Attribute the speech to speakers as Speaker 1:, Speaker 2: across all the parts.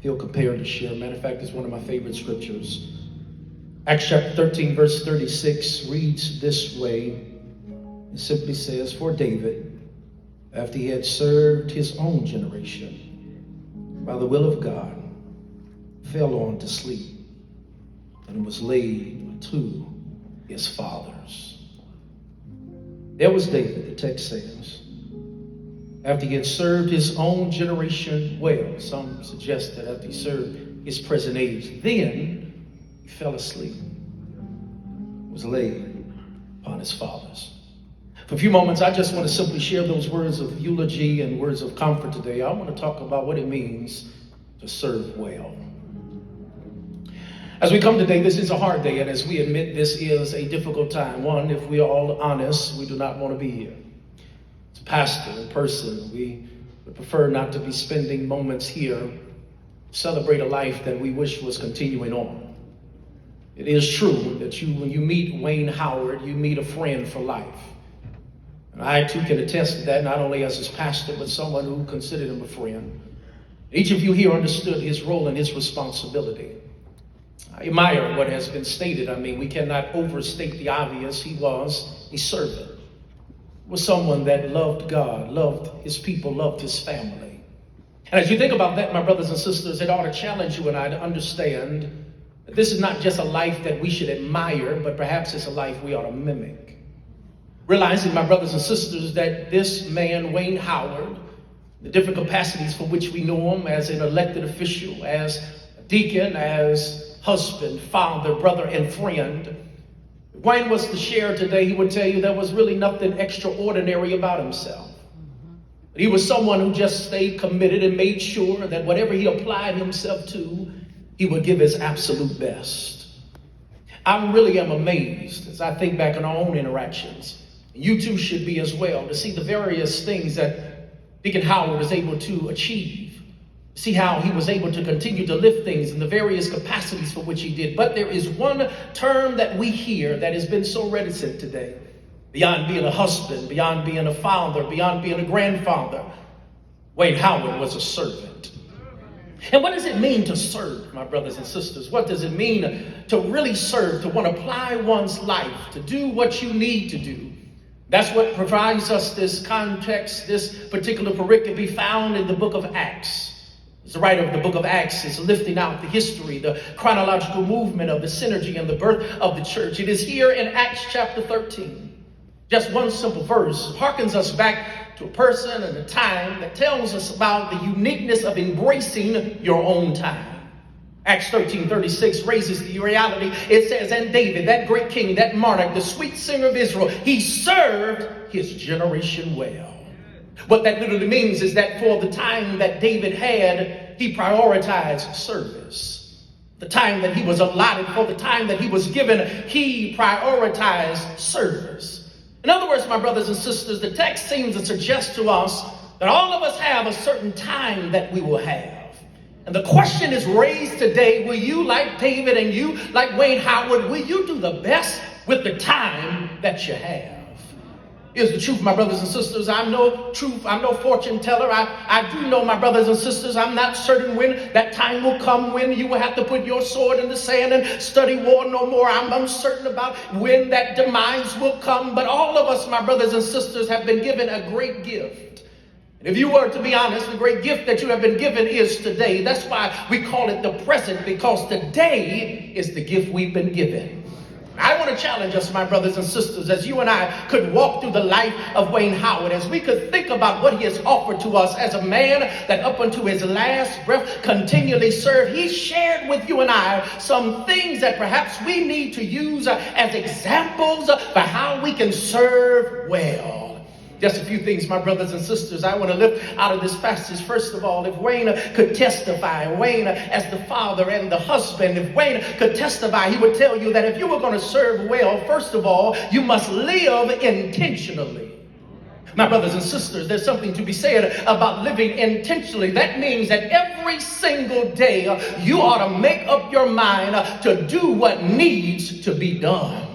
Speaker 1: feel compelled to share. Matter of fact, it's one of my favorite scriptures. Acts chapter 13, verse 36 reads this way. It simply says, "For David, after he had served his own generation, by the will of God, fell on to sleep, and was laid to his fathers." There was David, the text says, after he had served his own generation well. Some suggest that after he served his present age, then he fell asleep, was laid upon his fathers. For a few moments, I just want to simply share those words of eulogy and words of comfort today. I want to talk about what it means to serve well. As we come today, this is a hard day, and as we admit, this is a difficult time. One, if we are all honest, we do not want to be here. As a pastor in person, we would prefer not to be spending moments here to celebrate a life that we wish was continuing on. It is true that when you meet Wayne Howard, you meet a friend for life. And I too can attest to that, not only as his pastor, but someone who considered him a friend. Each of you here understood his role and his responsibility. I admire what has been stated. I mean, we cannot overstate the obvious. He was a servant. He was someone that loved God, loved his people, loved his family. And as you think about that, my brothers and sisters, it ought to challenge you and I to understand that this is not just a life that we should admire, but perhaps it's a life we ought to mimic. Realizing, my brothers and sisters, that this man, Wayne Howard, the different capacities for which we know him as an elected official, as a deacon, as husband, father, brother, and friend. If Wayne was to share today, he would tell you there was really nothing extraordinary about himself. But he was someone who just stayed committed and made sure that whatever he applied himself to, he would give his absolute best. I really am amazed as I think back on our own interactions. You too should be as well, to see the various things that Deacon Howard was able to achieve. See how he was able to continue to lift things in the various capacities for which he did. But there is one term that we hear that has been so reticent today. Beyond being a husband, beyond being a father, beyond being a grandfather, Wayne Howard was a servant. And what does it mean to serve, my brothers and sisters? What does it mean to really serve, to want to apply one's life, to do what you need to do? That's what provides us this context, this particular pericope found in the book of Acts. The writer of the book of Acts is lifting out the history, the chronological movement of the synergy and the birth of the church. It is here in Acts chapter 13. Just one simple verse harkens us back to a person and a time that tells us about the uniqueness of embracing your own time. Acts 13:36 raises the reality. It says, "And David, that great king, that monarch, the sweet singer of Israel, he served his generation well." What that literally means is that for the time that David had, he prioritized service. The time that he was allotted, for the time that he was given, he prioritized service. In other words, my brothers and sisters, the text seems to suggest to us that all of us have a certain time that we will have. And the question is raised today, will you, like David and you, like Wayne Howard, will you do the best with the time that you have? Here's the truth, my brothers and sisters. I'm no fortune teller. I do know, my brothers and sisters, I'm not certain when that time will come when you will have to put your sword in the sand and study war no more. I'm uncertain about when that demise will come. But all of us, my brothers and sisters, have been given a great gift. And if you were to be honest, the great gift that you have been given is today. That's why we call it the present, because today is the gift we've been given. I want to challenge us, my brothers and sisters, as you and I could walk through the life of Wayne Howard, as we could think about what he has offered to us as a man that up until his last breath continually served. He shared with you and I some things that perhaps we need to use as examples for how we can serve well. Just a few things, my brothers and sisters, I want to lift out of this passage. First of all, if Wayne could testify, Wayne as the father and the husband, if Wayne could testify, he would tell you that if you were going to serve well, first of all, you must live intentionally. My brothers and sisters, there's something to be said about living intentionally. That means that every single day you ought to make up your mind to do what needs to be done.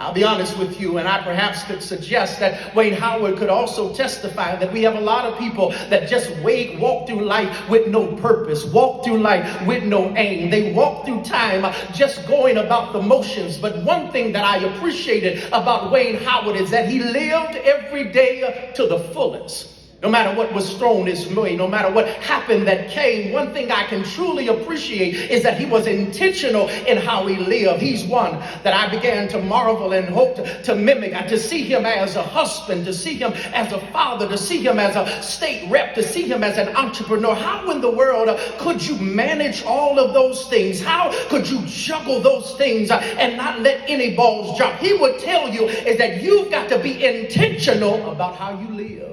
Speaker 1: I'll be honest with you, and I perhaps could suggest that Wayne Howard could also testify that we have a lot of people that just walk through life with no purpose, walk through life with no aim. They walk through time just going about the motions. But one thing that I appreciated about Wayne Howard is that he lived every day to the fullest. No matter what was thrown his way, no matter what happened that came, one thing I can truly appreciate is that he was intentional in how he lived. He's one that I began to marvel and hope to mimic. To see him as a husband, to see him as a father, to see him as a state rep, to see him as an entrepreneur. How in the world could you manage all of those things? How could you juggle those things and not let any balls drop? He would tell you is that you've got to be intentional about how you live.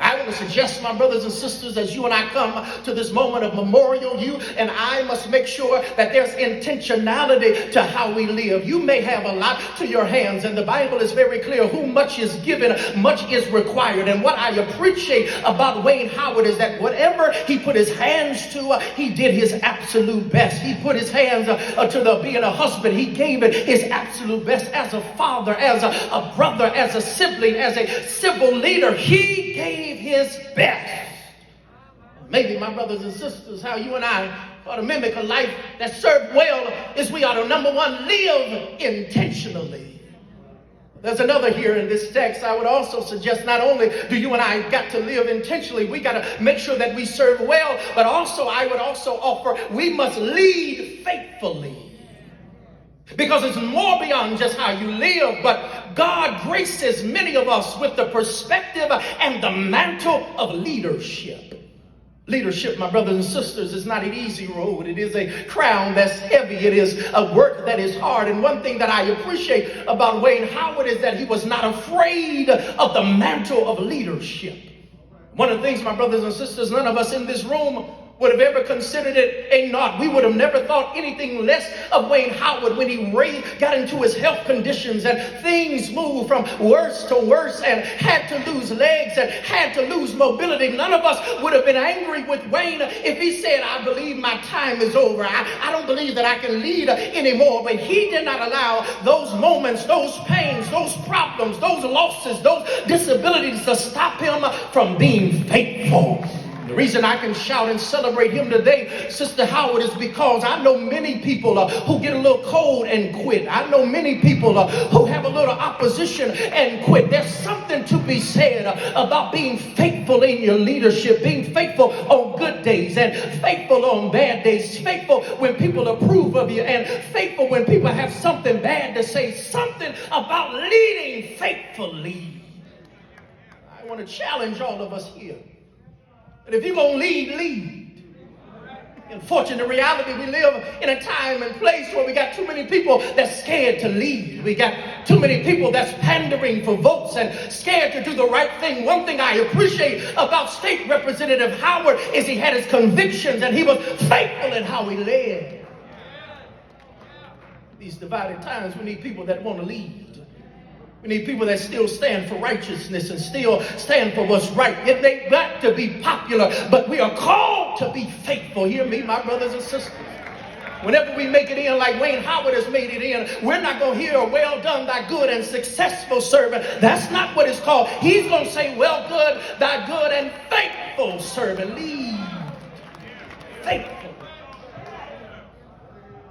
Speaker 1: I want to suggest, my brothers and sisters, as you and I come to this moment of memorial, you and I must make sure that there's intentionality to how we live. You may have a lot to your hands, and the Bible is very clear. Who much is given, much is required. And what I appreciate about Wayne Howard is that whatever he put his hands to, he did his absolute best. He put his hands to being a husband. He gave it his absolute best as a father, as a brother, as a sibling, as a civil leader. He gave his best. Maybe, my brothers and sisters, how you and I ought to mimic a life that served well is we ought to, number one, live intentionally. There's another here in this text. I would also suggest not only do you and I got to live intentionally, we got to make sure that we serve well, but also I would also offer we must lead faithfully. Because it's more beyond just how you live, but God graces many of us with the perspective and the mantle of leadership. Leadership, my brothers and sisters, is not an easy road. It is a crown that's heavy. It is a work that is hard. And one thing that I appreciate about Wayne Howard is that he was not afraid of the mantle of leadership. One of the things, my brothers and sisters, none of us in this room would have ever considered it a knot. We would have never thought anything less of Wayne Howard when he got into his health conditions and things moved from worse to worse and had to lose legs and had to lose mobility. None of us would have been angry with Wayne if he said, I believe my time is over. I don't believe that I can lead anymore. But he did not allow those moments, those pains, those problems, those losses, those disabilities to stop him from being faithful. The reason I can shout and celebrate him today, Sister Howard, is because I know many people who get a little cold and quit. I know many people who have a little opposition and quit. There's something to be said about being faithful in your leadership, being faithful on good days and faithful on bad days, faithful when people approve of you and faithful when people have something bad to say, something about leading faithfully. I want to challenge all of us here. But if you're going to lead, lead. Unfortunately, the reality, we live in a time and place where we got too many people that's scared to lead. We got too many people that's pandering for votes and scared to do the right thing. One thing I appreciate about State Representative Howard is he had his convictions and he was faithful in how he led. These divided times, we need people that want to lead. We need people that still stand for righteousness and still stand for what's right. It may got to be popular, but we are called to be faithful. Hear me, my brothers and sisters. Whenever we make it in like Wayne Howard has made it in, we're not going to hear, well done, thy good and successful servant. That's not what it's called. He's going to say, well good, thy good and faithful servant. Lead faithful.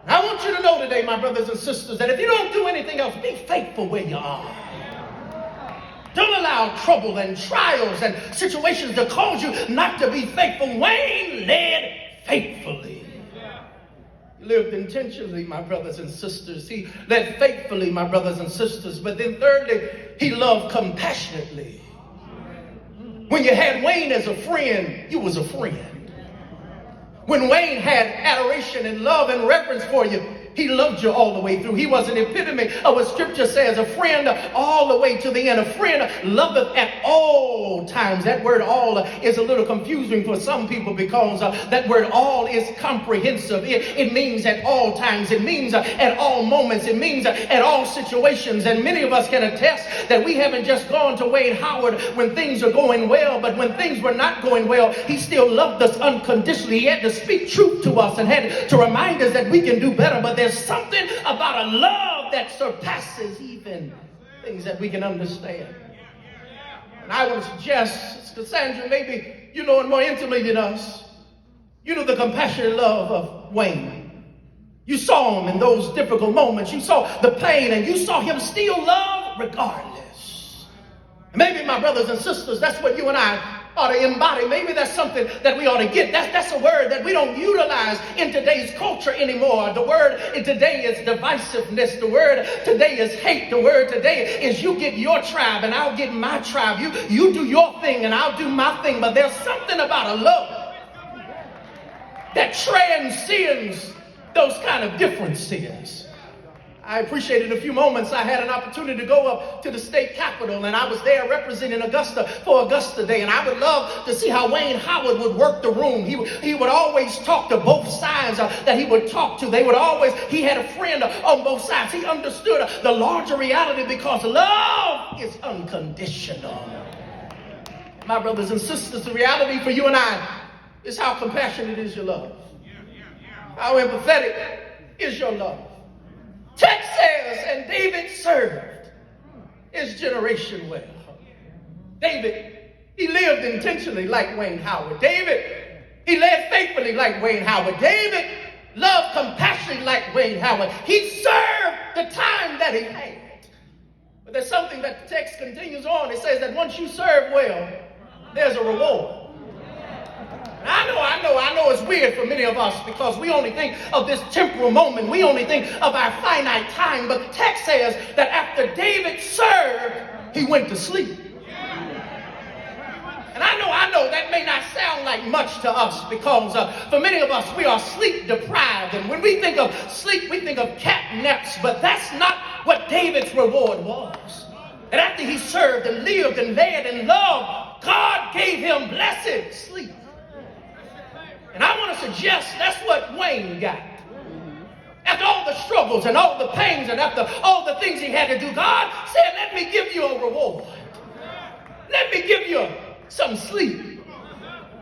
Speaker 1: I want you to know today, my brothers and sisters, that if you don't do anything else, be faithful where you are. Don't allow trouble and trials and situations to cause you not to be faithful. Wayne led faithfully. He lived intentionally, my brothers and sisters. He led faithfully, my brothers and sisters. But then thirdly, he loved compassionately. When you had Wayne as a friend, you was a friend. When Wayne had adoration and love and reverence for you, he loved you all the way through. He was an epitome of what Scripture says, a friend all the way to the end. A friend loveth at all times. That word all is a little confusing for some people because that word all is comprehensive. It means at all times. It means at all moments. It means at all situations. And many of us can attest that we haven't just gone to Wayne Howard when things are going well, but when things were not going well, he still loved us unconditionally. He had to speak truth to us and had to remind us that we can do better. But there's something about a love love that surpasses even things that we can understand. And I want to suggest, Cassandra, maybe you know him more intimately than us. You know the compassionate love of Wayne. You saw him in those difficult moments. You saw the pain, and you saw him still love regardless. And maybe, my brothers and sisters, that's what you and I ought to embody. Maybe that's something that we ought to get. That's a word that we don't utilize in today's culture anymore. The word in today is divisiveness. The word today is hate. The word today is you get your tribe and I'll get my tribe. You do your thing and I'll do my thing. But there's something about a love that transcends those kind of differences. I appreciated a few moments. I had an opportunity to go up to the state capitol, and I was there representing Augusta for Augusta Day. And I would love to see how Wayne Howard would work the room. He would always talk to both sides that he would talk to. He had a friend on both sides. He understood the larger reality because love is unconditional. My brothers and sisters, the reality for you and I is how compassionate is your love. How empathetic is your love. Text says, and David served his generation well. David, he lived intentionally like Wayne Howard. David, he led faithfully like Wayne Howard. David loved compassionately like Wayne Howard. He served the time that he had. But there's something that the text continues on. It says that once you serve well, there's a reward. I know it's weird for many of us because we only think of this temporal moment. We only think of our finite time. But the text says that after David served, he went to sleep. And I know that may not sound like much to us because for many of us, we are sleep deprived. And when we think of sleep, we think of cat naps. But that's not what David's reward was. And after he served and lived and led and loved, God gave him blessed sleep. And I want to suggest that's what Wayne got. After all the struggles and all the pains and after all the things he had to do, God said, let me give you a reward. Let me give you some sleep.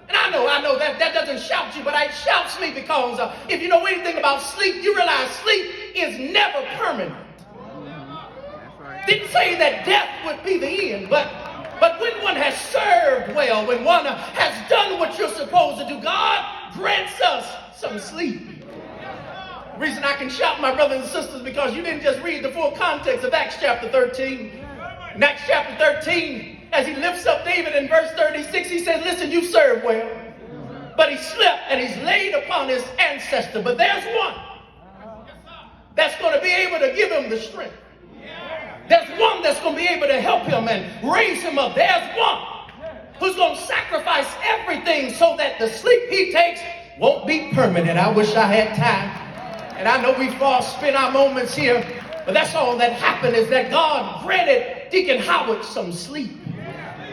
Speaker 1: And I know that doesn't shout you, but it shouts me because if you know anything about sleep, you realize sleep is never permanent. Didn't say that death would be the end, but when one has served well, when one has done what you're supposed to do, God grants us some sleep. The reason I can shout, my brothers and sisters, because you didn't just read the full context of Acts chapter 13. In Acts chapter 13, as he lifts up David in verse 36, he says, listen, you serve well. But he slept and he's laid upon his ancestor. But there's one that's going to be able to give him the strength. There's one that's going to be able to help him and raise him up. There's one who's going to sacrifice everything so that the sleep he takes won't be permanent. I wish I had time. And I know we've all spent our moments here, but that's all that happened is that God granted Deacon Howard some sleep.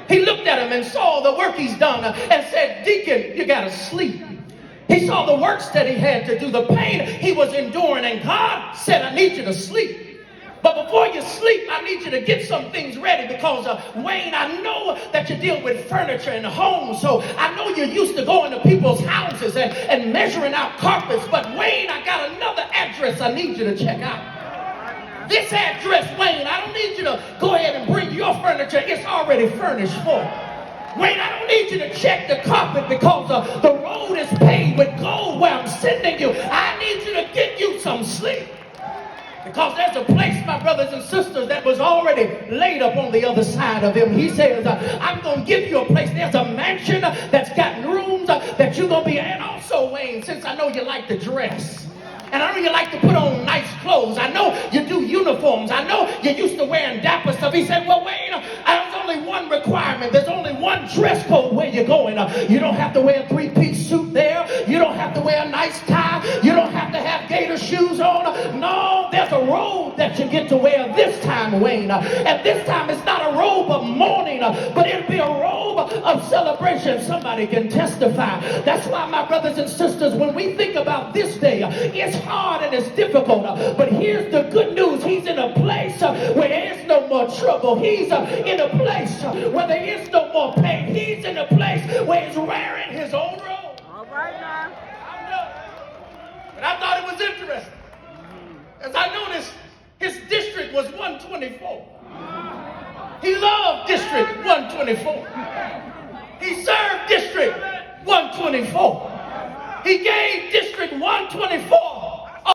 Speaker 1: He looked at him and saw the work he's done and said, Deacon, you got to sleep. He saw the works that he had to do, the pain he was enduring, and God said, I need you to sleep. But before you sleep, I need you to get some things ready because, Wayne, I know that you deal with furniture and homes, so I know you're used to going to people's houses and measuring out carpets. But, Wayne, I got another address I need you to check out. This address, Wayne, I don't need you to go ahead and bring your furniture. It's already furnished for. Wayne, I don't need you to check the carpet because the road is paved with gold where I'm sending you. I need you to get you some sleep. Because there's a place, my brothers and sisters, that was already laid up on the other side of him. He says, I'm going to give you a place. There's a mansion that's got rooms that you're going to be in. And also, Wayne, since I know you like to dress, and I know you like to put on nice clothes, I know you do uniforms, I know you're used to wearing dapper stuff. He said, well, Wayne, there's only one requirement. There's only one dress code where you're going. You don't have to wear a three-piece suit there. You don't have to wear a nice tie. You don't have to have gator shoes on. No, there's a robe that you get to wear this time, Wayne. And this time it's not a robe of mourning, but it'll be a robe of celebration. Somebody can testify. That's why, my brothers and sisters, when we think about this day, it's hard and it's difficult. But here's the good news. He's in a place where there is no more trouble. He's in a place where there is no more pain. He's in a place where he's wearing his own robe.
Speaker 2: All right now.
Speaker 1: I know. But I thought it was interesting. As I noticed His district was 124. He loved District 124. He served District 124. He gave District 124